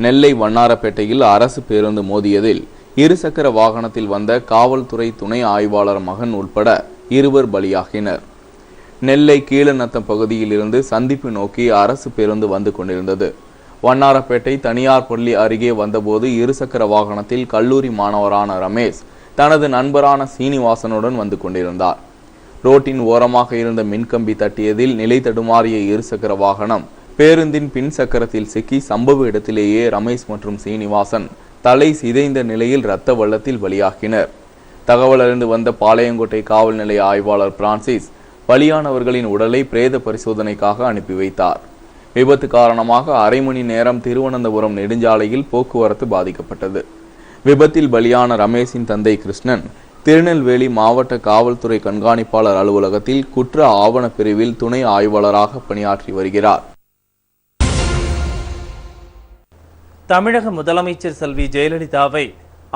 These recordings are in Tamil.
நெல்லை வண்ணாரப்பேட்டையில் அரசு பேருந்து மோதியதில் இருசக்கர வாகனத்தில் வந்த காவல்துறை துணை ஆய்வாளர் மகன் உட்பட 2 பலியாகினர். நெல்லை கீழநத்தம் பகுதியில் இருந்து சந்திப்பு நோக்கி அரசு பேருந்து வந்து கொண்டிருந்தது. வண்ணாரப்பேட்டை தனியார் பள்ளி அருகே வந்தபோது இருசக்கர வாகனத்தில் கல்லூரி மாணவரான ரமேஷ் தனது நண்பரான சீனிவாசனுடன் வந்து கொண்டிருந்தார். ரோட்டின் ஓரமாக இருந்த மின்கம்பி தட்டியதில் நிலை தடுமாறிய இருசக்கர வாகனம் பேருந்தின் பின் சக்கரத்தில் சிக்கி சம்பவ இடத்திலேயே ரமேஷ் மற்றும் சீனிவாசன் தலை சிதைந்த நிலையில் இரத்த வெள்ளத்தில் பலியாகினர். தகவல் அறிந்து வந்த பாளையங்கோட்டை காவல் நிலைய ஆய்வாளர் பிரான்சிஸ் பலியானவர்களின் உடலை பிரேத பரிசோதனைக்காக அனுப்பி வைத்தார். விபத்து காரணமாக அரை மணி நேரம் திருவனந்தபுரம் நெடுஞ்சாலையில் போக்குவரத்து பாதிக்கப்பட்டது. விபத்தில் பலியான ரமேஷின் தந்தை கிருஷ்ணன் திருநெல்வேலி மாவட்ட காவல்துறை கண்காணிப்பாளர் அலுவலகத்தில் குற்ற ஆவண பிரிவில் துணை ஆய்வாளராக பணியாற்றி வருகிறார். தமிழக முதலமைச்சர் செல்வி ஜெயலலிதாவை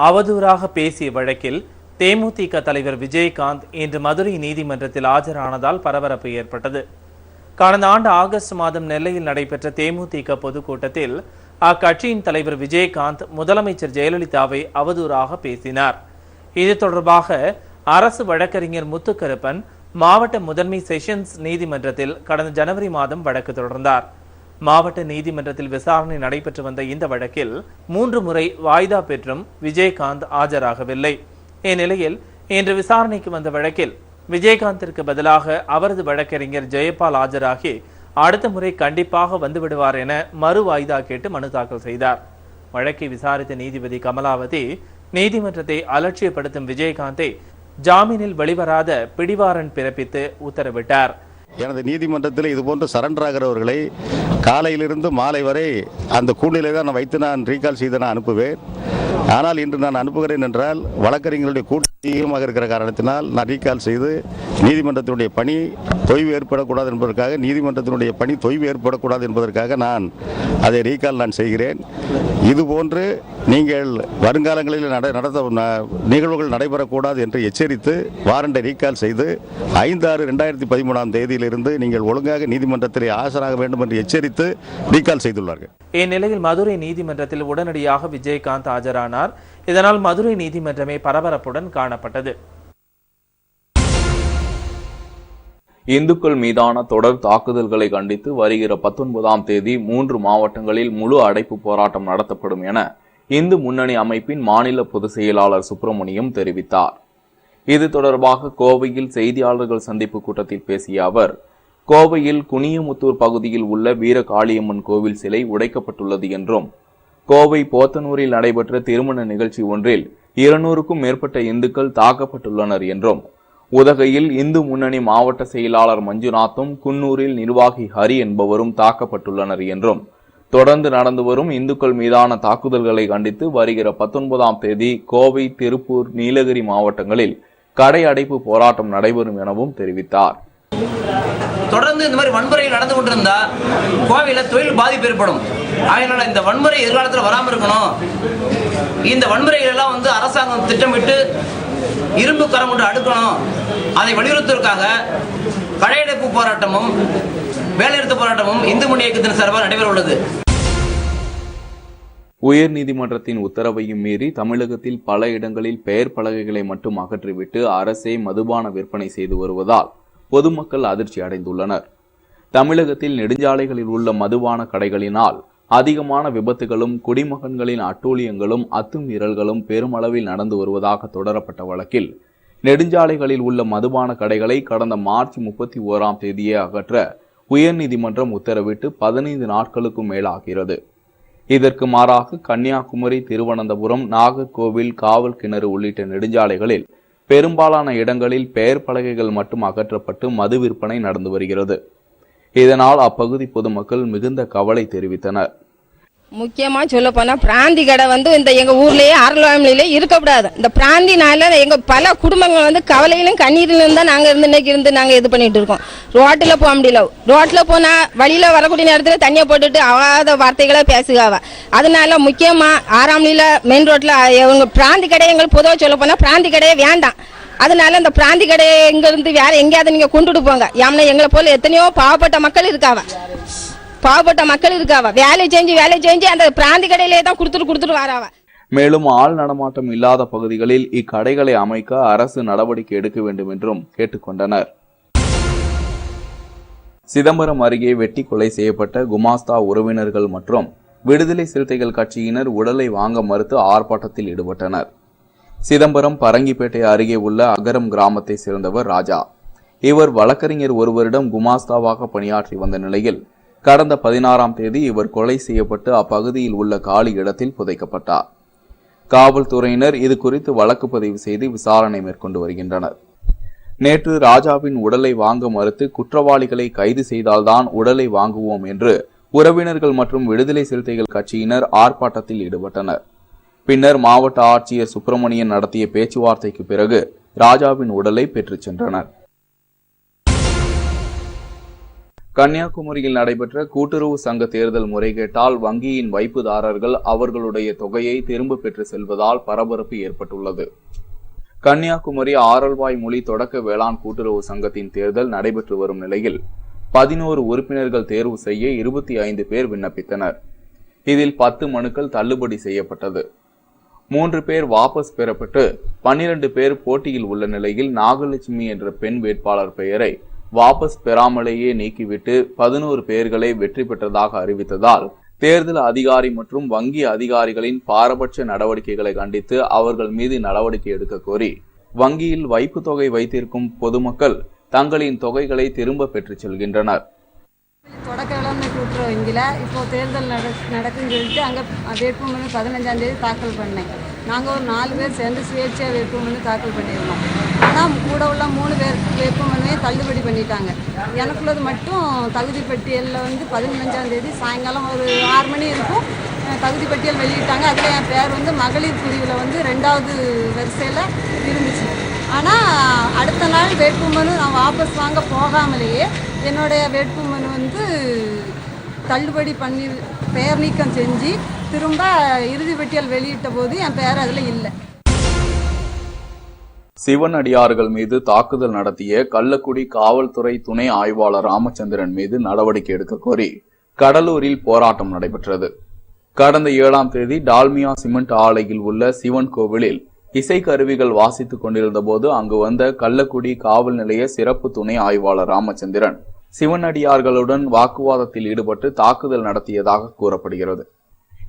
அவதூறாக பேசிய வழக்கில் தேமுதிக தலைவர் விஜயகாந்த் இன்று மதுரை நீதிமன்றத்தில் ஆஜரானதால் பரபரப்பு ஏற்பட்டது. கடந்த ஆண்டு ஆகஸ்ட் மாதம் நெல்லையில் நடைபெற்ற தேமுதிக பொதுக்கூட்டத்தில் அக்கட்சியின் தலைவர் விஜயகாந்த் முதலமைச்சர் ஜெயலலிதாவை அவதூறாக பேசினார். இது தொடர்பாக அரசு வழக்கறிஞர் முத்துக்கருப்பன் மாவட்ட முதன்மை செஷன்ஸ் நீதிமன்றத்தில் கடந்த ஜனவரி மாதம் வழக்கு தொடர்ந்தார். மாவட்ட நீதிமன்றத்தில் விசாரணை நடைபெற்று வந்த இந்த வழக்கில் 3 முறை வாய்தா பெற்றும் விஜயகாந்த் ஆஜராகவில்லை. இந்நிலையில் இன்று விசாரணைக்கு வந்த வழக்கில் விஜயகாந்திற்கு பதிலாக அவரது வழக்கறிஞர் ஜெயபால் ஆஜராகி அடுத்த முறை கண்டிப்பாக வந்துவிடுவார் என மறு வாய்தா கேட்டு மனு தாக்கல் செய்தார். வழக்கை விசாரித்த நீதிபதி கமலாவதி நீதிமன்றத்தை அலட்சியப்படுத்தும் விஜயகாந்தை ஜாமீனில் வெளிவராத பிடிவாரண்ட் பிறப்பித்து உத்தரவிட்டார். எனது நீதிமன்றத்தில் இதுபோன்று சரண்டர் ஆகிறவர்களை காலையிலிருந்து மாலை வரை அந்த கூண்டிலே தான் நான் ரீகால் செய்து நான் அனுப்புவேன். ஆனால் இன்று நான் அனுப்புகிறேன் என்றால் வழக்கறிஞர்களுடைய கூட்டம் அதிகமாக இருக்கிற காரணத்தினால் நான் ரீகால் செய்து நீதிமன்றத்தினுடைய பணி தொய்வு ஏற்படக்கூடாது என்பதற்காக நீதிமன்றத்தினுடைய பணி தொய்வு ஏற்படக்கூடாது என்பதற்காக நான் அதை ரீகால் நான் செய்கிறேன். இதுபோன்று நீங்கள் வருங்காலங்களில் நிகழ்வுகள் நடைபெறக்கூடாது என்று எச்சரித்து வாரண்டை ரீகால் செய்து 5/6/2013 தேதியிலிருந்து நீங்கள் ஒழுங்காக நீதிமன்றத்தில் ஆஜராக வேண்டும் என்று எச்சரித்து ரீகால் செய்துள்ளார்கள். இந்நிலையில் மதுரை நீதிமன்றத்தில் உடனடியாக விஜயகாந்த் ஆஜரானார். இதனால் மதுரை நீதிமன்றமே பரபரப்புடன் காணப்பட்டது. இந்துக்கள் மீதான தொடர் தாக்குதல்களை கண்டித்து வருகிற 19ஆம் தேதி 3 மாவட்டங்களில் முழு அடைப்பு போராட்டம் நடத்தப்படும் என இந்து முன்னணி அமைப்பின் மாநில பொதுச் செயலாளர் சுப்பிரமணியம் தெரிவித்தார். இது தொடர்பாக கோவையில் செய்தியாளர்கள் சந்திப்பு கூட்டத்தில் பேசிய அவர், கோவையில் குனியமுத்தூர் பகுதியில் உள்ள வீரகாளியம்மன் கோவில் சிலை உடைக்கப்பட்டுள்ளது என்றும், கோவை போத்தனூரில் நடைபெற்ற திருமண நிகழ்ச்சி ஒன்றில் 200க்கும் மேற்பட்ட இந்துக்கள் தாக்கப்பட்டுள்ளனர் என்றும், உதகையில் இந்து முன்னணி மாவட்ட செயலாளர் மஞ்சுநாத்தும் குன்னூரில் நிர்வாகி ஹரி என்பவரும் தாக்கப்பட்டுள்ளனர் என்றும், தொடர்ந்து நடந்து வரும் இந்துக்கள் மீதான தாக்குதல்களை கண்டித்து வருகிற 19ஆம் தேதி கோவை, திருப்பூர், நீலகிரி மாவட்டங்களில் கடை அடைப்பு போராட்டம் நடைபெறும் எனவும் தெரிவித்தார். தொடர்ந்து இந்த மாதிரி வன்முறை நடந்து கொண்டிருந்தா கோவையில் தொழில் பாதிப்பு ஏற்படும். அதனால இந்த வன்முறை எதிர்காலத்தில் வராமல் இருக்கணும். இந்த வன்முறைகள் எல்லாம் அரசாங்கம் திட்டமிட்டு இரும்பு கரம் கொண்டு அடுக்கணும். அதை வலியுறுத்துவதற்காக கடையடைப்பு போராட்டமும் வேலைநிறுத்த போராட்டமும் இந்து முன்னணி இயக்கத்தின் சார்பாக நடைபெற உள்ளது. உயர்நீதிமன்றத்தின் உத்தரவையும் மீறி தமிழகத்தில் பல இடங்களில் பெயர் பலகைகளை மட்டும் அகற்றிவிட்டு அரசே மதுபான விற்பனை செய்து வருவதால் பொதுமக்கள் அதிர்ச்சி அடைந்துள்ளனர். தமிழகத்தில் நெடுஞ்சாலைகளில் உள்ள மதுபான கடைகளினால் அதிகமான விபத்துகளும் குடிமகன்களின் அட்டூழியங்களும் அத்துமீறல்களும் பெருமளவில் நடந்து வருவதாக தொடரப்பட்ட வழக்கில் நெடுஞ்சாலைகளில் உள்ள மதுபான கடைகளை கடந்த மார்ச் 31ஆம் தேதியே அகற்ற உயர்நீதிமன்றம் உத்தரவிட்டு 15 நாட்களுக்கும் மேலாகிறது. இதற்கு மாறாக கன்னியாகுமரி, திருவனந்தபுரம், நாகர்கோவில், காவல் கிணறு உள்ளிட்ட நெடுஞ்சாலைகளில் பெரும்பாலான இடங்களில் பெயர் பலகைகள் மட்டும் அகற்றப்பட்டு மது விற்பனை நடந்து வருகிறது. இதனால் அப்பகுதி பொதுமக்கள் மிகுந்த கவலை தெரிவித்தனர். முக்கியமா சொல்ல போனா பிராந்தி கடை இந்த எங்க ஊர்லயே அருள்வாமிலே இருக்கக்கூடாது. இந்த பிராந்தினால எங்க பல குடும்பங்கள் கவலையிலும் கண்ணீரிலும் தான் நாங்க இன்னைக்கு நாங்க இது பண்ணிட்டு இருக்கோம். ரோட்ல போக முடியல. ரோட்ல போனா வழியில வரக்கூடிய நேரத்துல தண்ணியை போட்டுட்டு அவாத வார்த்தைகளை பேசுகாவ. அதனால முக்கியமா 6ஆம் நிலை மெயின் ரோட்ல எங்க பிராந்தி கடை எங்களுக்கு பொதுவாக சொல்ல போனா பிராந்தி கடையே வேண்டாம். அதனால இந்த பிராந்தி கடையை இங்க இருந்து வேற எங்கேயாவது நீங்க கொண்டுட்டு போங்க. ஏன்னா எங்களை போல எத்தனையோ பாவப்பட்ட மக்கள் இருக்காவ. பாவப்பட்ட மக்கள் இருக்காவ, வேலை செஞ்சு அந்த பிராந்தி கடையிலே தான் கொடுத்துட்டு வராவ. மேலும் ஆள் நடமாட்டம் இல்லாத பகுதிகளில் இக்கடைகளை அமைக்க அரசு நடவடிக்கை எடுக்க வேண்டும் என்றும் கேட்டுக்கொண்டனர். சிதம்பரம் அருகே வெட்டி கொலை செய்யப்பட்ட குமாஸ்தா உறவினர்கள் மற்றும் விடுதலை சிறுத்தைகள் கட்சியினர் உடலை வாங்க மறுத்து ஆர்ப்பாட்டத்தில் ஈடுபட்டனர். சிதம்பரம் பரங்கிப்பேட்டை அருகே உள்ள அகரம் கிராமத்தை சேர்ந்தவர் ராஜா. இவர் வழக்கறிஞர் ஒருவரிடம் குமாஸ்தாவாக பணியாற்றி வந்த நிலையில் கடந்த 16ஆம் தேதி இவர் கொலை செய்யப்பட்டு அப்பகுதியில் உள்ள காலி இடத்தில் புதைக்கப்பட்டார். காவல்துறையினர் இது குறித்து வழக்கு பதிவு செய்து விசாரணை மேற்கொண்டு வருகின்றனர். நேற்று ராஜாவின் உடலை வாங்க மறுத்து குற்றவாளிகளை கைது செய்தால்தான் உடலை வாங்குவோம் என்று உறவினர்கள் மற்றும் விடுதலை சிறுத்தைகள் கட்சியினர் ஆர்ப்பாட்டத்தில் ஈடுபட்டனர். பின்னர் மாவட்ட ஆட்சியர் சுப்பிரமணியன் நடத்திய பேச்சுவார்த்தைக்கு பிறகு ராஜாவின் உடலை பெற்றுச் சென்றனர். கன்னியாகுமரியில் நடைபெற்ற கூட்டுறவு சங்க தேர்தல் முறைகேட்டால் வங்கியின் வைப்புதாரர்கள் அவர்களுடைய தொகையை திரும்ப பெற்று செல்வதால் பரபரப்பு ஏற்பட்டுள்ளது. கன்னியாகுமரி ஆரல்வாய்மொழி தொடக்க வேளாண் கூட்டுறவு சங்கத்தின் தேர்தல் நடைபெற்று வரும் நிலையில் 11 உறுப்பினர்கள் தேர்வு செய்ய 25 பேர் விண்ணப்பித்தனர். இதில் 10 மனுக்கள் தள்ளுபடி செய்யப்பட்டது. 3 பேர் வாபஸ் பெறப்பட்டு 12 பேர் போட்டியில் உள்ள நிலையில் நாகலட்சுமி என்ற பெண் வேட்பாளர் பெயரை வாபஸ் பெறாமலேயே நீக்கிவிட்டு 11 பேர்களை வெற்றி பெற்றதாக அறிவித்ததால் தேர்தல் அதிகாரி மற்றும் வங்கி அதிகாரிகளின் பாரபட்ச நடவடிக்கைகளை கண்டித்து அவர்கள் மீது நடவடிக்கை எடுக்க கோரி வங்கியில் வைப்பு தொகை வைத்திருக்கும் பொதுமக்கள் தங்களின் தொகைகளை திரும்ப பெற்றுச் செல்கின்றனர். தொடக்க வேளாண்மை கூட்டுறவு வங்கியில் இப்போ தேர்தல் நடக்குன்னு சொல்லிட்டு அங்கே வேட்புமனு 15ஆம் தேதி தாக்கல் பண்ணேன். நாங்கள் ஒரு 4 பேர் சேர்ந்து சுயேட்சையாக வேட்புமனு தாக்கல் பண்ணியிருந்தோம். ஆனால் கூட உள்ள 3 பேர் வேட்புமனுவே தள்ளுபடி பண்ணிட்டாங்க. எனக்குள்ளது மட்டும் தகுதி பட்டியலில் வந்து 15ஆம் தேதி சாயங்காலம் ஒரு 6 மணி இருக்கும் தகுதி பட்டியல் வெளியிட்டாங்க. அதில் என் பேர் வந்து மகளிர் பிரிவில் வந்து 2வது வரிசையில் இருந்துச்சு. ஆனால் அடுத்த நாள் வேட்புமனு நான் வாபஸ் வாங்க போகாமலேயே என்னுடைய வேட்புமனு வந்து தள்ளுபடி பண்ணி பெயர் நீக்கம் செஞ்சு திரும்ப இறுதி பட்டியல் வெளியிட்ட போது என் பெயர் அதில் இல்லை. சிவன் அடியார்கள் மீது தாக்குதல் நடத்திய கள்ளக்குடி காவல்துறை துணை ஆய்வாளர் ராமச்சந்திரன் மீது நடவடிக்கை எடுக்க கோரி கடலூரில் போராட்டம் நடைபெற்றது. கடந்த 7ஆம் தேதி டால்மியா சிமெண்ட் ஆலையில் உள்ள சிவன் கோவிலில் இசைக்கருவிகள் வாசித்துக் கொண்டிருந்த போது அங்கு வந்த கள்ளக்குடி காவல் நிலைய சிறப்பு துணை ஆய்வாளர் ராமச்சந்திரன் சிவன் அடியார்களுடன் வாக்குவாதத்தில் ஈடுபட்டு தாக்குதல் நடத்தியதாக கூறப்படுகிறது.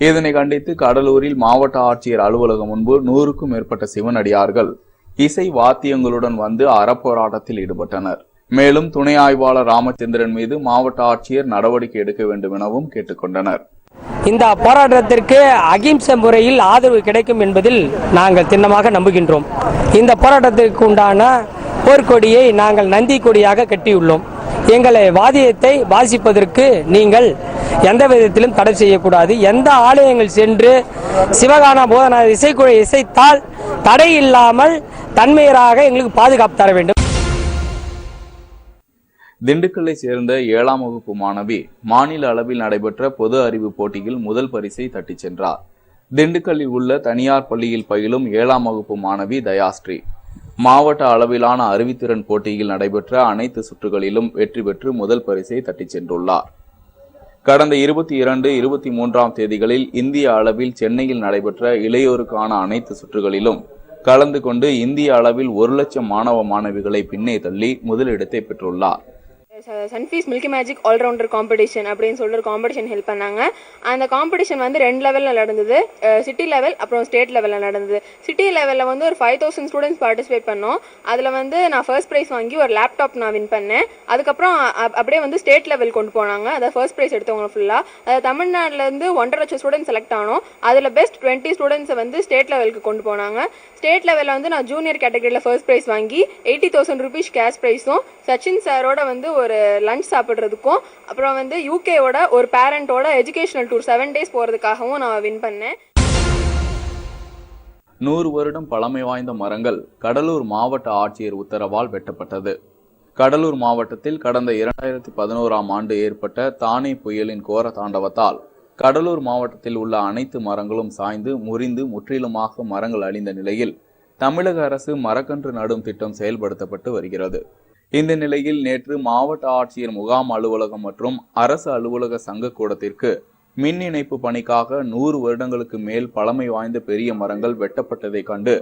இதனை கண்டித்து கடலூரில் மாவட்ட ஆட்சியர் அலுவலகம் முன்பு 100க்கும் மேற்பட்ட சிவன் அடியார்கள் இசை வாத்தியங்களுடன் வந்து அறப்போராட்டத்தில் ஈடுபட்டனர். மேலும் துணை ஆய்வாளர் ராமச்சந்திரன் மீது மாவட்ட ஆட்சியர் நடவடிக்கை எடுக்க வேண்டும் எனவும் கேட்டுக்கொண்டனர். இந்த போராட்டத்திற்கு அகிம்சை முறையில் ஆதரவு கிடைக்கும் என்பதில் நாங்கள் திண்ணமாக நம்புகின்றோம். இந்த போராட்டத்திற்கு உண்டான போர்க்கொடியை நாங்கள் நந்தி கொடியாக கட்டியுள்ளோம். எங்களை வாத்தியத்தை வாசிப்பதற்கு நீங்கள் எந்த விதத்திலும் தடை செய்யக்கூடாது. எந்த ஆலயங்கள் சென்று சிவகான போதனா இசைக்குழு இசைத்தால் தடை இல்லாமல் தன்மையராக எங்களுக்கு பாதுகாப்பு தர வேண்டும். திண்டுக்கல்லை சேர்ந்த 7ஆம் வகுப்பு மாணவி மாநில அளவில் நடைபெற்ற பொது அறிவு போட்டியில் முதல் பரிசை தட்டிச் சென்றார். திண்டுக்கல்லில் உள்ள தனியார் பள்ளியில் பயிலும் 7ஆம் வகுப்பு மாணவி தயாஸ்ரீ மாவட்ட அளவிலான அறிவுத்திறன் போட்டியில் நடைபெற்ற அனைத்து சுற்றுகளிலும் வெற்றி பெற்று முதல் பரிசை தட்டிச் சென்றுள்ளார். கடந்த 22, 23ஆம் தேதிகளில் இந்திய அளவில் சென்னையில் நடைபெற்ற இளையோருக்கான அனைத்து சுற்றுகளிலும் கலந்து கொண்டு இந்திய அளவில் 1 லட்சம் மாணவ மாணவிகளை பின்னே தள்ளி முதலிடத்தை பெற்றுள்ளார். Sunfeast milky magic all-rounder competition அப்படின்னு சொல்லிட்டு ஒரு காம்படிஷன் ஹெல்ப் பண்ணாங்க. அந்த காம்படிஷன் வந்து 2 லெவலில் நடந்தது. சிட்டி லெவல் அப்புறம் ஸ்டேட் லெவலில் நடந்தது. சிட்டி லெவலில் வந்து ஒரு 5000 ஸ்டூடெண்ட்ஸ் பார்ட்டிசிபேட் பண்ணோம். அதில் வந்து நான் ஃபர்ஸ்ட் ப்ரைஸ் வாங்கி ஒரு லேப்டாப் நான் வின் பண்ணேன். அதுக்கப்புறம் அப்படியே வந்து ஸ்டேட் லெவல் கொண்டு போனாங்க. அதை ஃபர்ஸ்ட் ப்ரைஸ் எடுத்தவங்க ஃபுல்லாக தமிழ்நாட்டிலேருந்து 1.5 லட்சம் ஸ்டூடெண்ட்ஸ் செலக்ட் ஆனோம். அதில் பெஸ்ட் 20 ஸ்டூடெண்ட்ஸை வந்து ஸ்டேட் லெவலுக்கு கொண்டு போனாங்க. ஸ்டேட் லெவலில் வந்து நான் ஜூனியர் கேட்டகரியில் ஃபர்ஸ்ட் ப்ரைஸ் வாங்கி 80,000 rupees கேஷ் ப்ரைஸும் சச்சின் சாரோட வந்து ஒரு லஞ்ச் சாப்பிட்றதுக்கும் அப்புறம் வந்து யூகேவோட ஒரு பேரண்டோட எஜுகேஷனல் டூர் 7 days போகிறதுக்காகவும் நான் வின் பண்ணேன். 100 வருடம் பழமை வாய்ந்த மரங்கள் கடலூர் மாவட்ட ஆட்சியர் உத்தரவால் வெட்டப்பட்டது. கடலூர் மாவட்டத்தில் கடந்த 2011ஆம் ஆண்டு ஏற்பட்ட தானே புயலின் கோர தாண்டவத்தால் கடலூர் மாவட்டத்தில் உள்ள அனைத்து மரங்களும் சாய்ந்து முறிந்து முற்றிலுமாக மரங்கள் அழிந்த நிலையில் தமிழக அரசு மரக்கன்று நடும் திட்டம் செயல்படுத்தப்பட்டு வருகிறது. இந்த நிலையில் நேற்று மாவட்ட ஆட்சியர் முகாம் அலுவலகம் மற்றும் அரசு அலுவலக சங்க கூடத்திற்கு மின் இணைப்பு பணிக்காக 100 வருடங்களுக்கு மேல் பழமை வாய்ந்த பெரிய மரங்கள் வெட்டப்பட்டதை கண்டு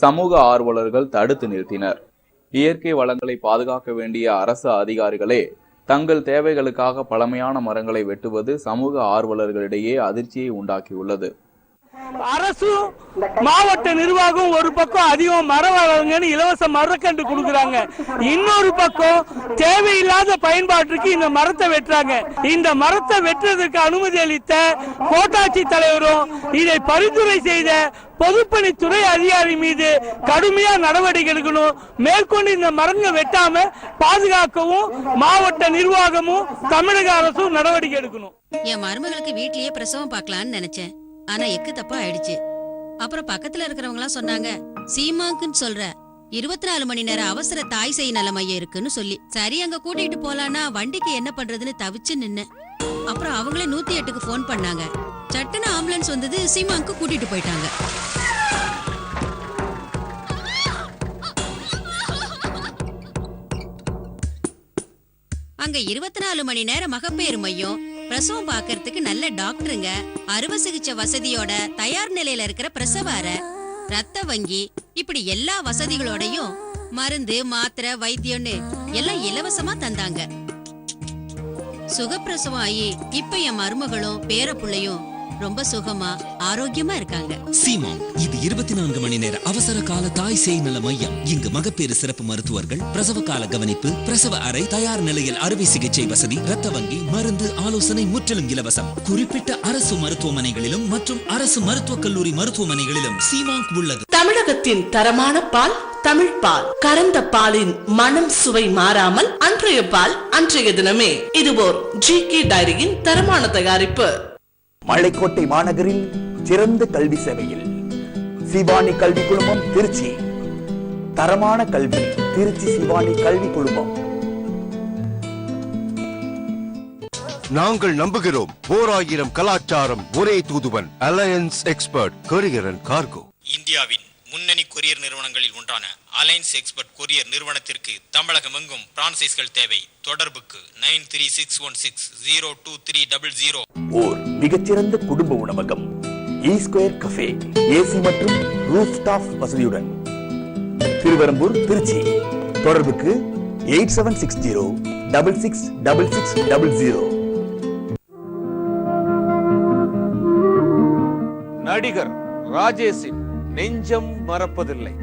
சமூக ஆர்வலர்கள் தடுத்து நிறுத்தினர். இயற்கை வளங்களை பாதுகாக்க வேண்டிய அரசு அதிகாரிகளே தங்கள் தேவைகளுக்காக பழமையான மரங்களை வெட்டுவது சமூக ஆர்வலர்களிடையே அதிர்ச்சியை உண்டாக்கியுள்ளது. அரசும் மாவட்ட நிர்வாகம் ஒரு பக்கம் அதிகம் மரம் வளருங்கன்னு இலவச மரக்கன்று கொடுக்குறாங்க, இன்னொரு பக்கம் தேவையில்லாத பயன்பாட்டுக்கு இந்த மரத்தை வெட்டுறாங்க. இந்த மரத்தை வெட்டுறதுக்கு அனுமதி அளித்த கோட்டாட்சி தலைவரும் இதை பரிந்துரை செய்த பொதுப்பணித்துறை அதிகாரி மீது கடுமையா நடவடிக்கை எடுக்கணும். மேற்கொண்டு இந்த மரங்களை வெட்டாம பாதுகாக்கவும் மாவட்ட நிர்வாகமும் தமிழக அரசும் நடவடிக்கை எடுக்கணும். என் மருமகளுக்கு வீட்லயே பிரசவம் பார்க்கலான்னு நினைச்சேன், ஆனா எக்கு தப்பா ஆயிடுச்சு. அப்புறம் பக்கத்துல இருக்கிறவங்க எல்லாம் சொன்னாங்க, சீமாக்குன்னு சொல்ற 24 மணி நேரம் அவசர தாய் சேய் நல மையம் இருக்குன்னு சொல்லி. சரி, அங்க கூட்டிட்டு போலான்னா வண்டிக்கு என்ன பண்றதுன்னு தவிச்சு நின்னு. அப்புறம் அவங்களே 108க்கு போன் பண்ணாங்க. சட்டுன்னு ஆம்புலன்ஸ் வந்தது, சீமாக்கு கூட்டிட்டு போயிட்டாங்க. அங்க 24 மணி நேரம் மகப்பேறு மையம், பிரசவம் பாக்கிறதுக்கு நல்ல டாக்டருங்க, அறுவை சிகிச்சை வசதியோட தயார் நிலையில இருக்கிற பிரசவ அறை, ரத்த வங்கி, இப்படி எல்லா வசதிகளோடையும் மருந்து மாத்திரை வைத்தியம்னு எல்லாம் இலவசமா தந்தாங்க. சுகப்பிரசவம் ஆகி இப்ப என் மருமகளும் பேர புள்ளையும் ரொம்ப சுகமா ஆரோக்கியமா இருக்காங்க. சீமான், இது 24 மணி நேர அவசர கால தாய் சேய் நல மையம். இங்கு மகப்பேறு சிறப்பு மருத்துவர்கள், பிரசவ கால கவனிப்பு, பிரசவ அறை, தயார் நிலையில் அறுவை சிகிச்சை வசதி, ரத்த வங்கி, மருந்து ஆலோசனை முற்றிலும் இலவசம். குறிப்பிட்ட அரசு மருத்துவமனைகளிலும் மற்றும் அரசு மருத்துவக் கல்லூரி மருத்துவமனைகளிலும் சீமான் உள்ளது. தமிழகத்தின் தரமான பால் தமிழ் பால். கறந்த பாலின் மனம் சுவை மாறாமல் அன்றைய பால் அன்றைய தினமே. இதுவோர் GK டைரியின் தரமான தயாரிப்பு. மலைக்கோட்டை மாநகரில் சிறந்த கல்வி சேவையில் சிவானி கல்வி குழுமம் திருச்சி. தரமான கல்வி திருச்சி சிவானி கல்வி குழுமம். நாங்கள் நம்புகிறோம் ஓர் ஆயிரம் கலாச்சாரம் ஒரே தூதுவன் alliance expert courier and cargo. இந்தியாவின் முன்னணி கொரியர் நிறுவனங்களில் ஒன்றான அலையன்ஸ் எக்ஸ்பர்ட் கொரியர் நிறுவனத்திற்கு தமிழகமெங்கும் பிரான்சைஸ்கள் தேவை. தொடர்புக்கு 9361602300. ஓர் மிகச்சிறந்த குடும்ப உணவகம் E-Square Cafe, AC மற்றும் ரூஃப் டாப் வசதியுடன் திருவரம்பூர் திருச்சி. தொடர்புக்கு 8760666600. நடிகர் ராஜேஷின் நெஞ்சம் மறப்பதில்லை.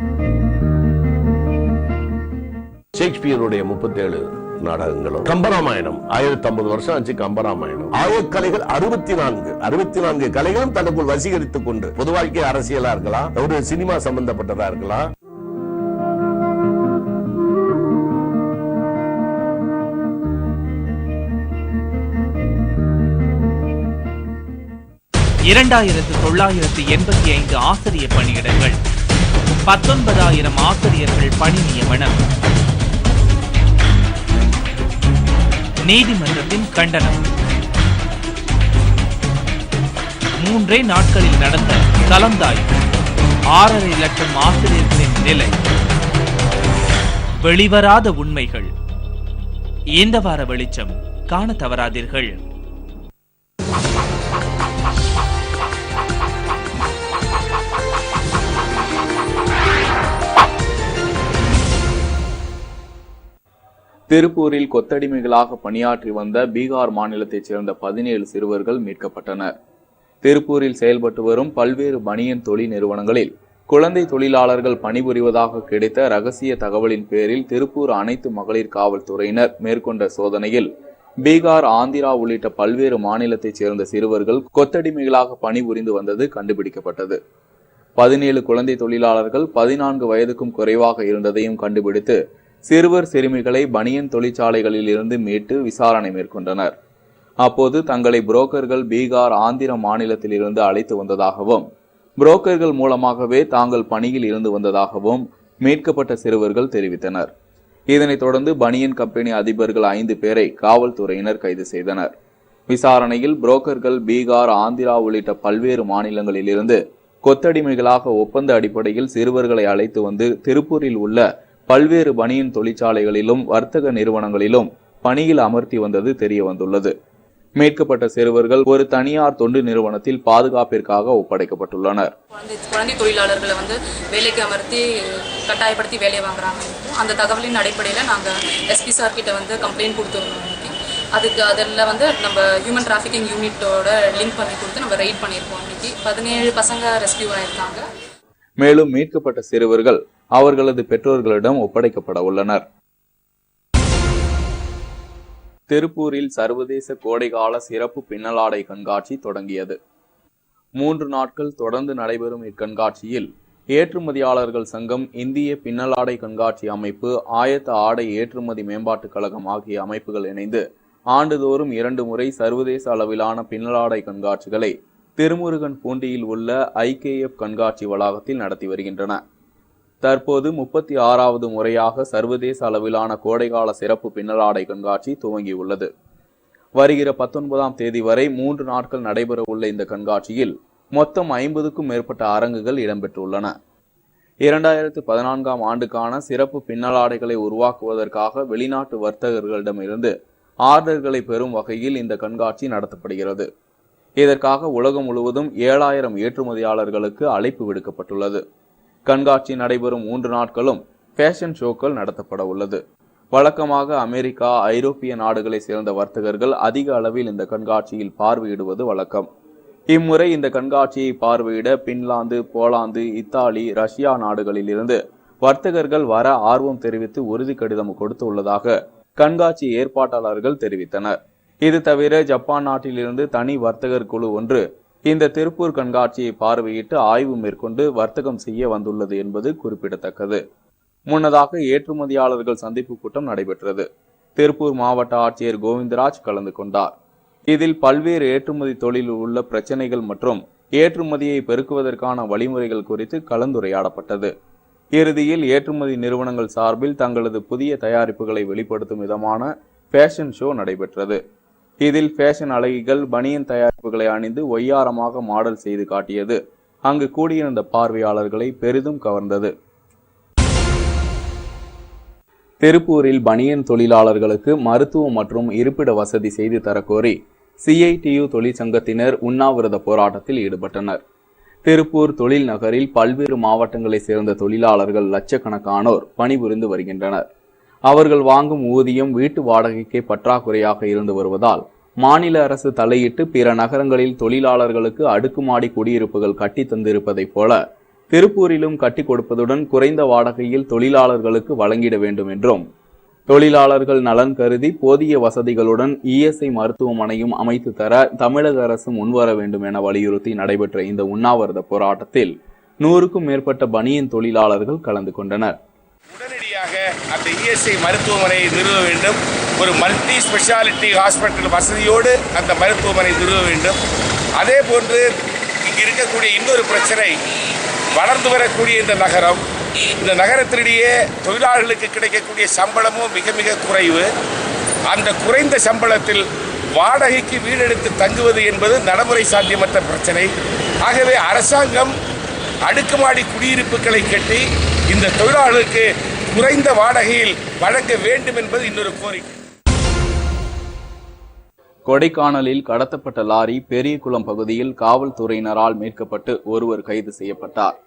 ஷேக்ஸ்பியருடைய 37 நாடகங்களும், கம்பராமாயணம் 1050 வருஷம் ஆச்சு. கம்பராமாயணம் ஆயக்கலைகள் 64 கலைகளும் தனக்குள் வசீகரித்துக் கொண்டு பொது வாழ்க்கை, அரசியலா இருக்கலாம், ஒரு சினிமா சம்பந்தப்பட்டதா இருக்கலாம். $2985 ஆசிரியர் பணியிடங்கள், 19,000 ஆசிரியர்கள் பணி நியமனம். நீதிமன்றத்தின் கண்டனம். 3 நாட்களில் நடந்த கலந்தாய்வு, 6.5 லட்சம் ஆசிரியர்களின் நிலை. வெளிவராத உண்மைகள். இந்த வார வெளிச்சம் காண தவறாதீர்கள். திருப்பூரில் கொத்தடிமைகளாக பணியாற்றி வந்த பீகார் மாநிலத்தைச் சேர்ந்த 17 சிறுவர்கள் மீட்கப்பட்டனர். திருப்பூரில் செயல்பட்டு வரும் பல்வேறு பனியன் தொழில் நிறுவனங்களில் குழந்தை தொழிலாளர்கள் பணிபுரிவதாக கிடைத்த ரகசிய தகவலின் பேரில் திருப்பூர் அனைத்து மகளிர் காவல்துறையினர் மேற்கொண்ட சோதனையில் பீகார், ஆந்திரா உள்ளிட்ட பல்வேறு மாநிலத்தைச் சேர்ந்த சிறுவர்கள் கொத்தடிமைகளாக பணிபுரிந்து வந்தது கண்டுபிடிக்கப்பட்டது. 17 குழந்தை தொழிலாளர்கள் 14 வயதுக்கும் குறைவாக இருந்ததையும் கண்டுபிடித்து சிறுவர் சிறுமிகளை பனியன் தொழிற்சாலைகளில் இருந்து மீட்டு விசாரணை மேற்கொண்டனர். அப்போது தங்களை புரோக்கர்கள் பீகார், ஆந்திர மாநிலத்தில் இருந்து அழைத்து வந்ததாகவும், புரோக்கர்கள் மூலமாகவே தாங்கள் பணியில் இருந்து வந்ததாகவும் மீட்கப்பட்ட சிறுவர்கள் தெரிவித்தனர். இதனைத் தொடர்ந்து பனியன் கம்பெனி அதிபர்கள் 5 பேரை காவல்துறையினர் கைது செய்தனர். விசாரணையில் புரோக்கர்கள் பீகார், ஆந்திரா உள்ளிட்ட பல்வேறு மாநிலங்களில் இருந்து கொத்தடிமைகளாக ஒப்பந்த அடிப்படையில் சிறுவர்களை அழைத்து வந்து திருப்பூரில் உள்ள பல்வேறு பனியன் தொழிற்சாலைகளிலும் வர்த்தக நிறுவனங்களிலும் பணியில் அமர்த்தி வந்தது தெரிய வந்துள்ளது. மீட்கப்பட்ட சிறுவர்கள் ஒரு தனியார் தொண்டு நிறுவனத்தில் பாதுகாப்பிற்காக ஒப்படைக்கப்பட்டுள்ளனர். குழந்தை தொழிலாளர்களை வேலைக்கு அமர்த்தி கட்டாயப்படுத்தி வேலையை வாங்குறாங்க. அந்த தகவலின் அடிப்படையில் நாங்கள் எஸ்பி சார் கிட்ட கம்ப்ளைண்ட் கொடுத்துருந்தோம். அதுக்கு அதில் நம்ம ஹியூமன் டிராஃபிக்கிங் யூனிட்டோட லிங்க் பண்ணி கொடுத்து நம்ம ரைட் பண்ணியிருக்கோம். இன்னைக்கு 17 பசங்க ரெஸ்கியூ ஆயிருக்காங்க. மேலும் மீட்கப்பட்ட சிறுவர்கள் அவர்களது பெற்றோர்களிடம் ஒப்படைக்கப்பட உள்ளனர். திருப்பூரில் சர்வதேச கோடைகால சிறப்பு பின்னலாடை கண்காட்சி தொடங்கியது. 3 நாட்கள் தொடர்ந்து நடைபெறும் இக்கண்காட்சியில் ஏற்றுமதியாளர்கள் சங்கம், இந்திய பின்னலாடை கண்காட்சி அமைப்பு, ஆயத்த ஆடை ஏற்றுமதி மேம்பாட்டுக் கழகம் ஆகிய அமைப்புகள் இணைந்து ஆண்டுதோறும் 2 முறை சர்வதேச அளவிலான பின்னலாடை கண்காட்சிகளை திருமுருகன் பூண்டியில் உள்ள IKF கண்காட்சி வளாகத்தில் நடத்தி வருகின்றன. தற்போது 36வது முறையாக சர்வதேச அளவிலான கோடைகால சிறப்பு பின்னலாடை கண்காட்சி துவங்கியுள்ளது. வருகிற 19ஆம் தேதி வரை 3 நாட்கள் நடைபெற உள்ள இந்த கண்காட்சியில் மொத்தம் 50க்கும் மேற்பட்ட அரங்குகள் இடம்பெற்றுள்ளன. 2014ஆம் ஆண்டுக்கான சிறப்பு பின்னலாடைகளை உருவாக்குவதற்காக வெளிநாட்டு வர்த்தகர்களிடமிருந்து ஆர்டர்களை பெறும் வகையில் இந்த கண்காட்சி நடத்தப்படுகிறது. இதற்காக உலகம் முழுவதும் 7000 ஏற்றுமதியாளர்களுக்கு அழைப்பு விடுக்கப்பட்டுள்ளது. கண்காட்சி நடைபெறும் 3 நாட்களும் ஃபேஷன் ஷோக்கள் நடத்தப்பட உள்ளது. வழக்கமாக அமெரிக்கா, ஐரோப்பிய நாடுகளை சேர்ந்த வர்த்தகர்கள் அதிக அளவில் இந்த கண்காட்சியில் பார்வையிடுவது வழக்கம். இம்முறை இந்த கண்காட்சியை பார்வையிட பின்லாந்து, போலாந்து, இத்தாலி, ரஷ்யா நாடுகளில் இருந்து வர்த்தகர்கள் வர ஆர்வம் தெரிவித்து உறுதி கடிதம் கொடுத்துள்ளதாக கண்காட்சி ஏற்பாட்டாளர்கள் தெரிவித்தனர். இது தவிர ஜப்பான் நாட்டிலிருந்து தனி வர்த்தகர் குழு ஒன்று இந்த திருப்பூர் கண்காட்சியை பார்வையிட்டு ஆய்வு மேற்கொண்டு வர்த்தகம் செய்ய வந்துள்ளது என்பது குறிப்பிடத்தக்கது. முன்னதாக ஏற்றுமதியாளர்கள் சந்திப்பு கூட்டம் நடைபெற்றது. திருப்பூர் மாவட்ட ஆட்சியர் கோவிந்தராஜ் கலந்து கொண்டார். இதில் பல்வேறு ஏற்றுமதி தொழிலில் உள்ள பிரச்சனைகள் மற்றும் ஏற்றுமதியை பெருக்குவதற்கான வழிமுறைகள் குறித்து கலந்துரையாடப்பட்டது. இறுதியில் ஏற்றுமதி நிறுவனங்கள் சார்பில் தங்களது புதிய தயாரிப்புகளை வெளிப்படுத்தும் விதமான ஃபேஷன் ஷோ நடைபெற்றது. இதில் ஃபேஷன் அழகிகள் பனியன் தயாரிப்புகளை அணிந்து ஒய்யாரமாக மாடல் செய்து காட்டியது அங்கு கூடியிருந்த பார்வையாளர்களை பெரிதும் கவர்ந்தது. திருப்பூரில் பனியன் தொழிலாளர்களுக்கு மருத்துவம் மற்றும் இருப்பிட வசதி செய்து தரக்கோரி CITU தொழிற்சங்கத்தினர் உண்ணாவிரத போராட்டத்தில் ஈடுபட்டனர். திருப்பூர் தொழில் நகரில் பல்வேறு மாவட்டங்களை சேர்ந்த தொழிலாளர்கள் லட்சக்கணக்கானோர் பணிபுரிந்து வருகின்றனர். அவர்கள் வாங்கும் ஊதியம் வீட்டு வாடகைக்கே பற்றாக்குறையாக இருந்து வருவதால் மாநில அரசு தலையிட்டு பிற நகரங்களில் தொழிலாளர்களுக்கு அடுக்குமாடி குடியிருப்புகள் கட்டி தந்திருப்பதைப் போல திருப்பூரிலும் கட்டி கொடுப்பதுடன் குறைந்த வாடகையில் தொழிலாளர்களுக்கு வழங்கிட வேண்டும் என்றும், தொழிலாளர்கள் நலன் கருதி போதிய வசதிகளுடன் ESI மருத்துவமனையும் அமைத்து தர தமிழக அரசு முன்வர வேண்டும் என வலியுறுத்தி நடைபெற்ற இந்த உண்ணாவிரத போராட்டத்தில் 100க்கும் மேற்பட்ட பனியன் தொழிலாளர்கள் கலந்து கொண்டனர். உடனடியாக அந்த ESI மருத்துவமனையை நிறுவ வேண்டும். ஒரு மல்டி ஸ்பெஷாலிட்டி ஹாஸ்பிட்டல் வசதியோடு அந்த மருத்துவமனை நிறுவ வேண்டும். அதே போன்று இங்கு இருக்கக்கூடிய இன்னொரு பிரச்சனை, வளர்ந்து வரக்கூடிய இந்த நகரம், இந்த நகரத்தினிடையே தொழிலாளர்களுக்கு கிடைக்கக்கூடிய சம்பளமும் மிக மிக குறைவு. அந்த குறைந்த சம்பளத்தில் வாடகைக்கு வீடெடுத்து தங்குவது என்பது நடைமுறை சாத்தியமற்ற பிரச்சனை. ஆகவே அரசாங்கம் அடுக்குமாடி குடியிருப்புகளை கட்டி இந்த தொழிலாளர்களுக்கு குறைந்த வாடகையில் வழங்க வேண்டும் என்பது இன்னொரு கோரிக்கை. கொடைக்கானலில் கடத்தப்பட்ட லாரி பெரியகுளம் பகுதியில் காவல்துறையினரால் மீட்கப்பட்டு ஒருவர் கைது செய்யப்பட்டார்.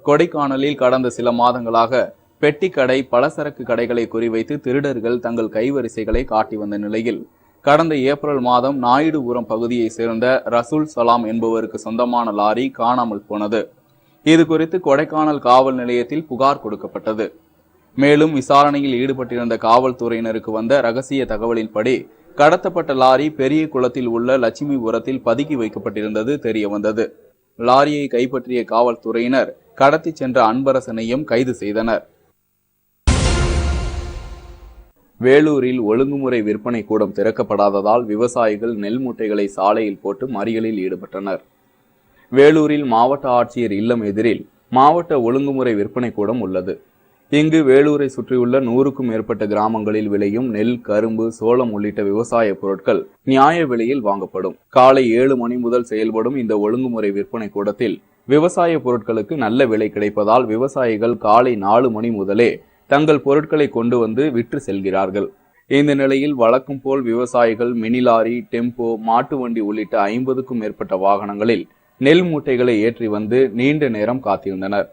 கொடைக்கானலில் கடந்த சில மாதங்களாக பெட்டி கடை, பலசரக்கு கடைகளை குறிவைத்து திருடர்கள் தங்கள் கைவரிசைகளை காட்டி வந்த நிலையில் கடந்த ஏப்ரல் மாதம் நாயுடுபுரம் பகுதியை சேர்ந்த ரசூல் சலாம் என்பவருக்கு சொந்தமான லாரி காணாமல் போனது. இது குறித்து கொடைக்கானல் காவல் நிலையத்தில் புகார் கொடுக்கப்பட்டது. மேலும் விசாரணையில் ஈடுபட்டிருந்த காவல்துறையினருக்கு வந்த ரகசிய தகவலின்படி கடத்தப்பட்ட லாரி பெரிய குளத்தில் உள்ள லட்சுமிபுரத்தில் பதுக்கி வைக்கப்பட்டிருந்தது தெரிய வந்தது. லாரியை கைப்பற்றிய காவல்துறையினர் கடத்தி சென்ற அன்பரசனையும் கைது செய்தனர். வேலூரில் ஒழுங்குமுறை விற்பனை கூடம் திறக்கப்படாததால் விவசாயிகள் நெல் மூட்டைகளை சாலையில் போட்டு மறியலில் ஈடுபட்டனர். வேலூரில் மாவட்ட ஆட்சியர் இல்லம் எதிரில் மாவட்ட ஒழுங்குமுறை விற்பனை கூடம் உள்ளது. இங்கு வேலூரை சுற்றியுள்ள 100க்கும் மேற்பட்ட கிராமங்களில் விளையும் நெல், கரும்பு, சோளம் உள்ளிட்ட விவசாய பொருட்கள் நியாய விலையில் வாங்கப்படும். காலை 7 மணி முதல் செயல்படும் இந்த ஒழுங்குமுறை விற்பனை கூடத்தில் விவசாய பொருட்களுக்கு நல்ல விலை கிடைப்பதால் விவசாயிகள் காலை 4 மணி முதலே தங்கள் பொருட்களை கொண்டு வந்து விற்று செல்கிறார்கள். இந்த நிலையில் வழக்கம் போல் விவசாயிகள் மினி லாரி, டெம்போ, மாட்டு வண்டி உள்ளிட்ட 50க்கும் மேற்பட்ட வாகனங்களில் நெல் மூட்டைகளை ஏற்றி வந்து நீண்ட நேரம் காத்திருந்தனர்.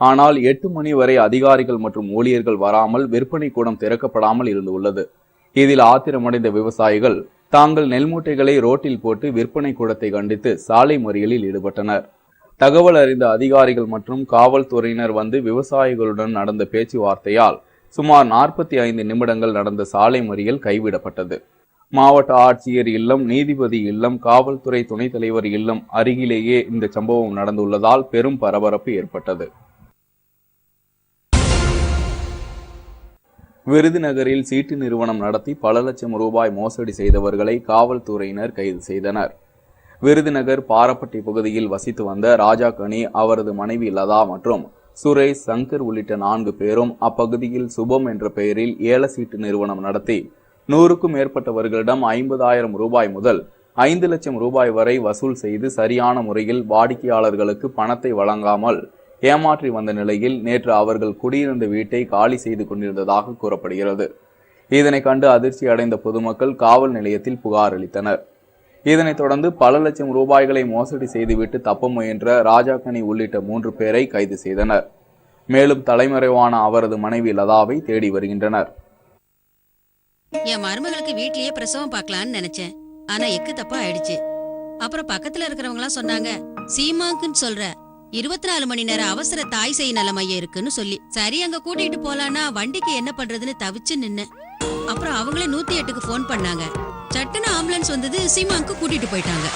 ஆனால் 8 மணி வரை அதிகாரிகள் மற்றும் ஊழியர்கள் வராமல் விற்பனை கூடம் திறக்கப்படாமல் இருந்துள்ளது. இதில் ஆத்திரமடைந்த விவசாயிகள் தாங்கள் நெல் மூட்டைகளை ரோட்டில் போட்டு விற்பனை கூடத்தை கண்டித்து சாலை மறியலில் ஈடுபட்டனர். தகவல் அறிந்த அதிகாரிகள் மற்றும் காவல்துறையினர் வந்து விவசாயிகளுடன் நடந்த பேச்சுவார்த்தையால் சுமார் 45 நிமிடங்கள் நடந்த சாலை மறியல் கைவிடப்பட்டது. மாவட்ட ஆட்சியர் இல்லம், நீதிபதி இல்லம், காவல்துறை துணைத் தலைவர் இல்லம் அருகிலேயே இந்த சம்பவம் நடந்துள்ளதால் பெரும் பரபரப்பு ஏற்பட்டது. விருதுநகரில் சீட்டு நிறுவனம் நடத்தி பல லட்சம் ரூபாய் மோசடி செய்தவர்களை காவல்துறையினர் கைது செய்தனர். விருதுநகர் பாரப்பட்டி பகுதியில் வசித்து வந்த ராஜாக்கனி, அவரது மனைவி லதா மற்றும் சுரேஷ், சங்கர் உள்ளிட்ட 4 பேரும் அப்பகுதியில் சுபம் என்ற பெயரில் ஏல சீட்டு நிறுவனம் நடத்தி 100க்கும் மேற்பட்டவர்களிடம் 50,000 ரூபாய் முதல் 5 லட்சம் ரூபாய் வரை வசூல் செய்து சரியான முறையில் வாடிக்கையாளர்களுக்கு பணத்தை வழங்காமல் ஏமாற்றி வந்த நிலையில் நேற்று அவர்கள் குடியிருந்த வீட்டை காலி செய்து கொண்டிருந்ததாக கூறப்படுகிறது. இதனை கண்டு அதிர்ச்சி அடைந்த பொதுமக்கள் காவல் நிலையத்தில் புகார் அளித்தனர். இதனைத் தொடர்ந்து பல லட்சம் ரூபாய்களை மோசடி செய்துவிட்டு தப்ப முயன்ற ராஜாக்கனி உள்ளிட்ட 3 பேரை கைது செய்தனர். மேலும் தலைமறைவான அவரது மனைவி லதாவை தேடி வருகின்றனர். என் மருமகளுக்கு வீட்லயே பிரசவம் பார்க்கலான்னு நினைச்சேன். ஆனா எக்கு தப்பா ஆயிடுச்சு. அப்புறம் பக்கத்துல இருக்கிறவங்க எல்லாம் சொன்னாங்க, சீமாக்குன்னு சொல்ற 24 மணி நேர அவசர தாய் சேய் நல மையம் இருக்குன்னு சொல்லி. சரி, அங்க கூட்டிட்டு போலான்னா வண்டிக்கு என்ன பண்றதுன்னு தவிச்சு நின்னு. அப்புறம் அவங்களே 108க்கு போன் பண்ணாங்க. சட்டுன்னு ஆம்புலன்ஸ் வந்தது, சீமாக்கு கூட்டிட்டு போயிட்டாங்க.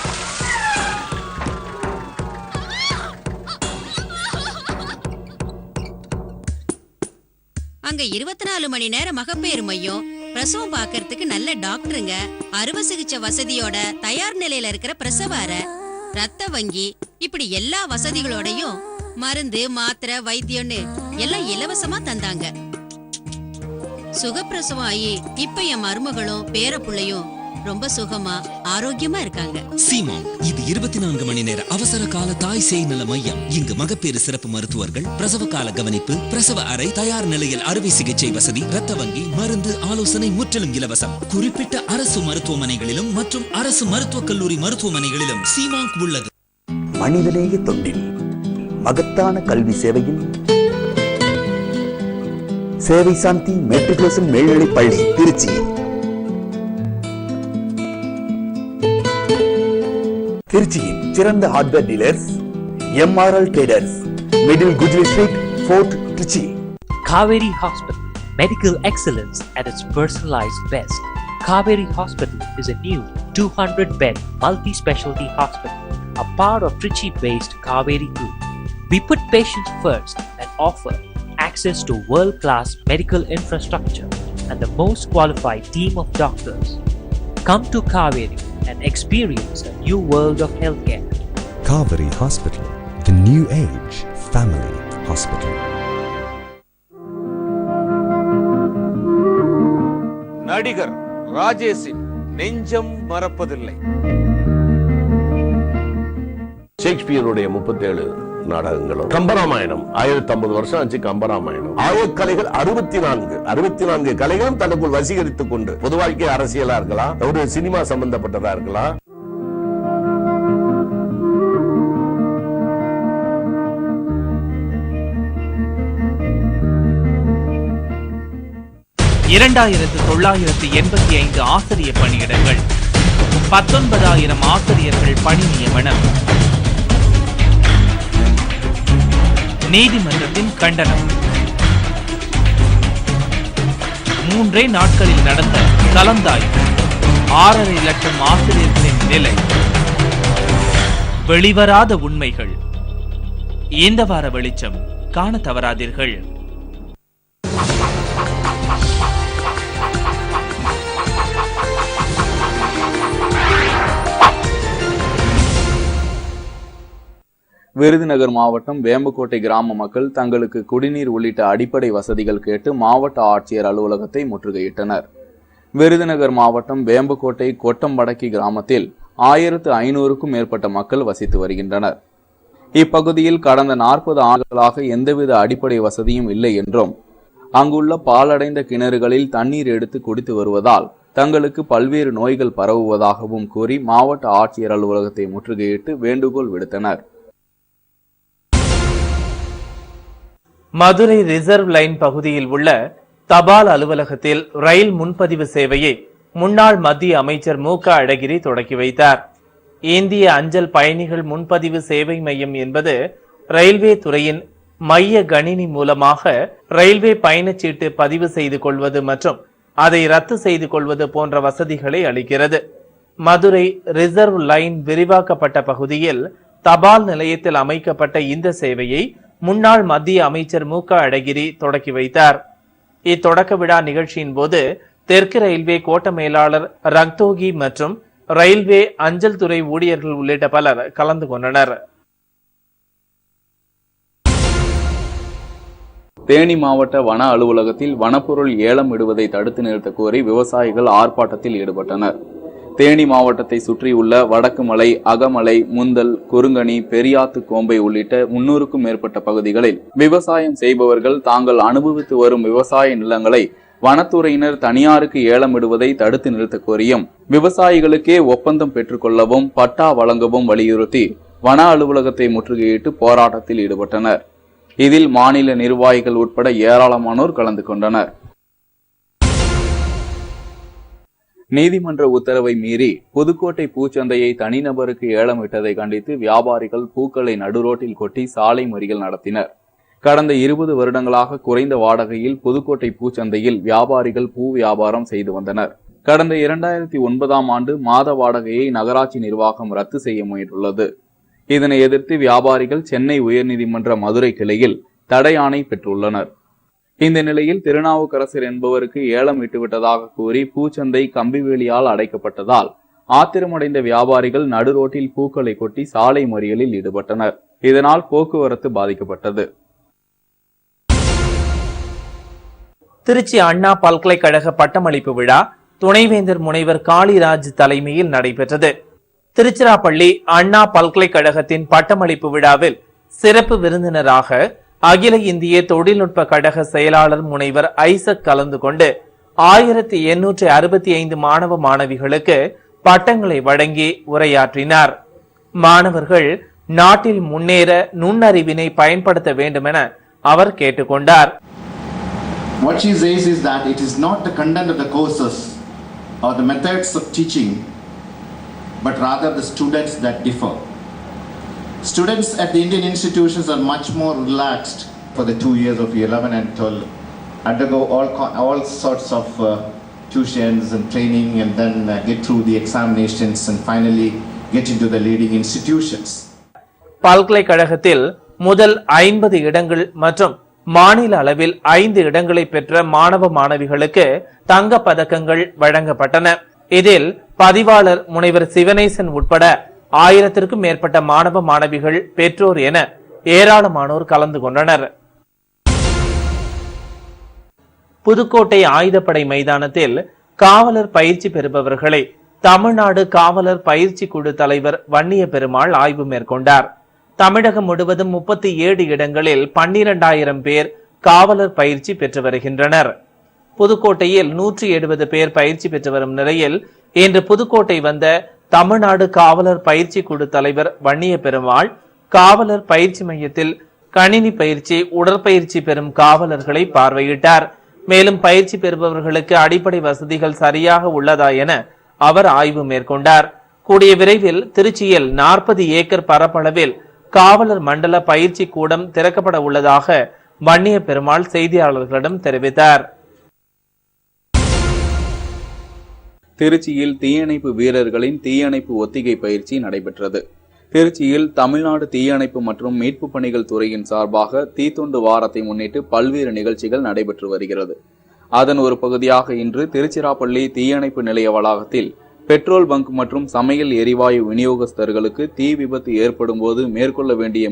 அங்க 24 மணி நேர மகப்பேறு மையம், பிரசவம் பாக்கிறதுக்கு நல்ல டாக்டருங்க, அறுவை சிகிச்சை வசதியோட தயார் நிலையில இருக்கிற பிரசவ அறை, ரத்த வங்கி, இப்படி எல்லா வசதிகளோடையும் மருந்து, மாத்திரை, வைத்தியம்னு எல்லாம் இலவசமா தந்தாங்க. சுகப்பிரசவம் ஆகி இப்ப என் மருமகளும் பேர புள்ளையும் ரொம்ப சுகமா ஆரோக்கியமா இருக்காங்க. சீமான், இது 24 மணி நேர அவசர கால தாய் சேய் நல மையம். இங்கு மகப்பேறு சிறப்பு மருத்துவர்கள், பிரசவ கால கவனிப்பு, பிரசவ அறை, தயார் நிலையில் அறுவை சிகிச்சை வசதி, ரத்த வங்கி, மருந்து, ஆலோசனை முற்றிலும் இலவசம். குறிப்பிட்ட அரசு மருத்துவமனைகளிலும் மற்றும் அரசு மருத்துவக் கல்லூரி மருத்துவமனைகளிலும் சீமான் உள்ளது. மனிதநேய தொண்டில் மகத்தான கல்வி சேவையில் சேவை சாந்தி மெட்ரிகுலேஷன் மேல்நிலைப் பள்ளி திருச்சி. திருச்சியின் சிறந்த hardware dealers MRL Traders, middle Gujili street, fort, Trichy. Kaveri Hospital, medical excellence at its personalized best. Kaveri Hospital is a new 200-bed multi-specialty hospital, a part of Trichy-based Kaveri Group. We put patients first and offer access to world-class medical infrastructure and the most qualified team of doctors. Come to Kaveri and experience a new world of healthcare. Kaveri Hospital, the new age family hospital. நடிகர் ராஜேஷின் நெஞ்சம் மறப்பதில்லை. ஷேக்ஸ்பியருடைய 37 நாடகங்களும், கம்பராமாயணம் 1050 வருஷம் ஆச்சு. கம்பராமாயணம் ஆயக்கலைகள் 64 கலைகளும் தனக்குள் வசீகரித்துக் கொண்டு பொது வாழ்க்கை, அரசியலா இருக்கலாம், ஒரு சினிமா சம்பந்தப்பட்டதா இருக்கலாம். $2,985 ஆசிரியர் பணியிடங்கள், 19,000 ஆசிரியர்கள் பணி நியமனம். நீதிமன்றத்தின் கண்டனம். 3 நாட்களில் நடந்த கலந்தாய்வு, 6.5 லட்சம் ஆசிரியர்களின் நிலை. வெளிவராத உண்மைகள். இந்த வார வெளிச்சம் காண தவறாதீர்கள். விருதுநகர் மாவட்டம் வேம்புக்கோட்டை கிராம மக்கள் தங்களுக்கு குடிநீர் உள்ளிட்ட அடிப்படை வசதிகள் கேட்டு மாவட்ட ஆட்சியர் அலுவலகத்தை முற்றுகையிட்டனர். விருதுநகர் மாவட்டம் வேம்புக்கோட்டை கொட்டம்படக்கி கிராமத்தில் 1500க்கும் மேற்பட்ட மக்கள் வசித்து வருகின்றனர். இப்பகுதியில் கடந்த 40 ஆண்டுகளாக எந்தவித அடிப்படை வசதியும் இல்லை என்றும் அங்குள்ள பாலடைந்த கிணறுகளில் தண்ணீர் எடுத்து குடித்து வருவதால் தங்களுக்கு பல்வேறு நோய்கள் பரவுவதாகவும் கூறி மாவட்ட ஆட்சியர் அலுவலகத்தை முற்றுகையிட்டு வேண்டுகோள் விடுத்தனர். மதுரை ரிசர்வ் லைன் பகுதியில் உள்ள தபால் அலுவலகத்தில் ரயில் முன்பதிவு சேவையை முன்னாள் மத்திய அமைச்சர் மு.க. அழகிரி தொடக்கி வைத்தார். இந்திய அஞ்சல் பயணிகள் முன்பதிவு சேவை மையம் என்பது ரயில்வே துறையின் மைய கணினி மூலமாக ரயில்வே பயணச்சீட்டு பதிவு செய்து கொள்வது மற்றும் அதை ரத்து செய்து கொள்வது போன்ற வசதிகளை அளிக்கிறது. மதுரை ரிசர்வ் லைன் விரிவாக்கப்பட்ட பகுதியில் தபால் நிலையத்தில் அமைக்கப்பட்ட இந்த சேவையை முன்னாள் மத்திய அமைச்சர் மு.க. அழகிரி தொடக்கி வைத்தார். இத்தொடக்க விழா நிகழ்ச்சியின் போது தெற்கு ரயில்வே கோட்ட மேலாளர் ரக்தோகி மற்றும் ரயில்வே அஞ்சல் துறை ஊழியர்கள் உள்ளிட்ட பலர் கலந்து கொண்டனர். தேனி மாவட்ட வன அலுவலகத்தில் வனப்பொருள் ஏலம் விடுவதை தடுத்து நிறுத்த கோரி விவசாயிகள் ஆர்ப்பாட்டத்தில் ஈடுபட்டனர். தேனி மாவட்டத்தை சுற்றியுள்ள வடக்கு மலை, அகமலை, முந்தல், குறுங்கனி, பெரியாத்து கோம்பை உள்ளிட்ட 300க்கும் மேற்பட்ட பகுதிகளில் விவசாயம் செய்பவர்கள் தாங்கள் அனுபவித்து வரும் விவசாய நிலங்களை வனத்துறையினர் தனியாருக்கு ஏலம் விடுவதை தடுத்து நிறுத்த கோரியும் விவசாயிகளுக்கே ஒப்பந்தம் பெற்றுக்கொள்ளவும் பட்டா வழங்கவும் வலியுறுத்தி வன அலுவலகத்தை முற்றுகையிட்டு போராட்டத்தில் ஈடுபட்டனர். இதில் மாநில நிர்வாகிகள் உட்பட ஏராளமானோர் கலந்து கொண்டனர். நீதிமன்ற உத்தரவை மீறி புதுக்கோட்டை பூச்சந்தையை தனிநபருக்கு ஏலம் விட்டதை கண்டித்து வியாபாரிகள் பூக்களை நடுரோட்டில் கொட்டி சாலை மறியல் நடத்தினர். கடந்த 20 வருடங்களாக குறைந்த வாடகையில் புதுக்கோட்டை பூச்சந்தையில் வியாபாரிகள் பூ வியாபாரம் செய்து வந்தனர். கடந்த 2009ஆம் ஆண்டு மாத வாடகையை நகராட்சி நிர்வாகம் ரத்து செய்ய முயன்றுள்ளது. இதனை எதிர்த்து வியாபாரிகள் சென்னை உயர்நீதிமன்ற மதுரை கிளையில் தடை ஆணை பெற்றுள்ளனர். இந்த நிலையில் திருநாவுக்கரசர் என்பவருக்கு ஏலம் விட்டுவிட்டதாக கூறி பூச்சந்தை கம்பிவேலியால் அடைக்கப்பட்டதால் ஆத்திரமடைந்த வியாபாரிகள் நடுரோட்டில் பூக்களை கொட்டி சாலை மறியலில் ஈடுபட்டனர். இதனால் போக்குவரத்து பாதிக்கப்பட்டது. திருச்சி அண்ணா பல்கலைக்கழக பட்டமளிப்பு விழா துணைவேந்தர் முனைவர் காளிராஜ் தலைமையில் நடைபெற்றது. திருச்சிராப்பள்ளி அண்ணா பல்கலைக்கழகத்தின் பட்டமளிப்பு விழாவில் சிறப்பு விருந்தினராக அகில இந்திய தொழில்நுட்ப கழக செயலாளர் முனைவர் ஐசக் கலந்து கொண்டு 1865 மாணவ மாணவிகளுக்கு பட்டங்களை வழங்கி உரையாற்றினார். மாணவர்கள் நாட்டில் முன்னேற நுண்ணறிவினை பயன்படுத்த வேண்டும் என அவர் கேட்டுக்கொண்டார். What she says is that it is not the content of the courses or the methods of teaching, but rather the students that differ. Students at the Indian institutions are much more relaxed for the 2 years of 11 and 12, undergo all sorts of tuitions and training and then get through the examinations and finally get into the leading institutions. பல்கலைக்கழகத்தில் முதல் 50 இடங்கள் மற்றும் மாநில அளவில் 5 இடங்களை பெற்ற மாணவ மாணவிகளுக்கு தங்க பதக்கங்கள் வழங்கப்பட்டன. இதில் பதிவாளர் முனைவர் சிவனேசன் உட்பட 1000க்கும் மேற்பட்ட மாணவ மாணவிகள், பெற்றோர் என ஏராளமானோர் கலந்து கொண்டனர். புதுக்கோட்டை ஆயுதப்படை மைதானத்தில் காவலர் பயிற்சி பெறுபவர்களை தமிழ்நாடு காவலர் பயிற்சி குழு தலைவர் வன்னிய பெருமாள் ஆய்வு மேற்கொண்டார். தமிழகம் முழுவதும் 37 இடங்களில் 12,000 பேர் காவலர் பயிற்சி பெற்று வருகின்றனர். புதுக்கோட்டையில் 170 பேர் பயிற்சி பெற்று வரும் நிலையில் இன்று புதுக்கோட்டை வந்த தமிழ்நாடு காவலர் பயிற்சி குழு தலைவர் வன்னிய பெருமாள் காவலர் பயிற்சி மையத்தில் கணினி பயிற்சி, உடற்பயிற்சி பெறும் காவலர்களை பார்வையிட்டார். மேலும் பயிற்சி பெறுபவர்களுக்கு அடிப்படை வசதிகள் சரியாக உள்ளதா என அவர் ஆய்வு மேற்கொண்டார். கூடிய விரைவில் திருச்சியில் 40 ஏக்கர் பரப்பளவில் காவலர் மண்டல பயிற்சி கூடம் திறக்கப்பட உள்ளதாக வன்னிய பெருமாள் செய்தியாளர்களிடம் தெரிவித்தார். திருச்சியில் தீயணைப்பு வீரர்களின் தீயணைப்பு ஒத்திகை பயிற்சி நடைபெற்றது. திருச்சியில் தமிழ்நாடு தீயணைப்பு மற்றும் மீட்பு பணிகள் துறையின் சார்பாக தீத்தொண்டு வாரத்தை முன்னிட்டு பல்வேறு நிகழ்ச்சிகள் நடைபெற்று வருகிறது. அதன் ஒரு பகுதியாக இன்று திருச்சிராப்பள்ளி தீயணைப்பு நிலைய வளாகத்தில் பெட்ரோல் பங்க் மற்றும் சமையல் எரிவாயு விநியோகஸ்தர்களுக்கு தீ விபத்து ஏற்படும் போது மேற்கொள்ள வேண்டிய